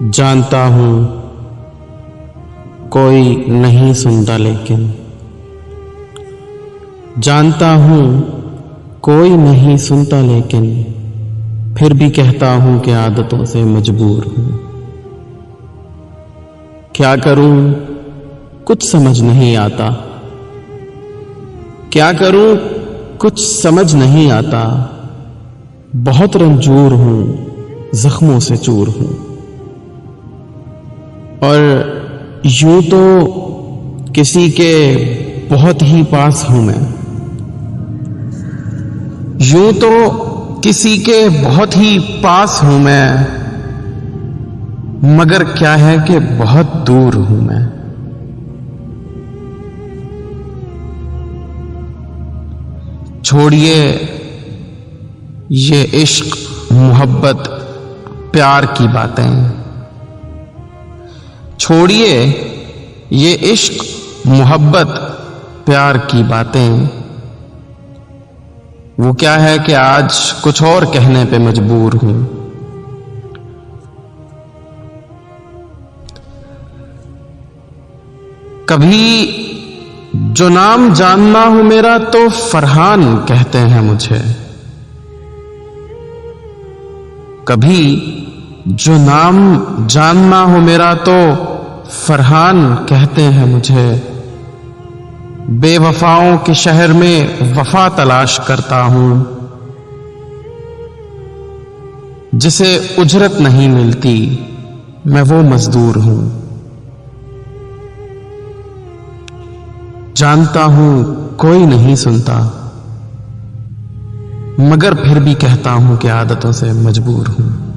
जानता हूं कोई नहीं सुनता, लेकिन जानता हूं कोई नहीं सुनता, लेकिन फिर भी कहता हूं कि आदतों से मजबूर हूं। क्या करूं कुछ समझ नहीं आता, क्या करूं कुछ समझ नहीं आता। बहुत रंजूर हूं, जख्मों से चूर हूं, और यूं तो किसी के बहुत ही पास हूं मैं। यूं तो किसी के बहुत ही पास हूं मैं, मगर क्या है कि बहुत दूर हूं मैं। छोड़िए ये इश्क मोहब्बत प्यार की बातें, छोड़िए ये इश्क मोहब्बत प्यार की बातें। वो क्या है कि आज कुछ और कहने पे मजबूर हूं। कभी जो नाम जानना हो मेरा तो फरहान कहते हैं मुझे। कभी जो नाम जानना हो मेरा तो फरहान कहते हैं मुझे। बेवफाओं के शहर में वफा तलाश करता हूं, जिसे उजरत नहीं मिलती मैं वो मजदूर हूं। जानता हूं कोई नहीं सुनता, मगर फिर भी कहता हूं कि आदतों से मजबूर हूं।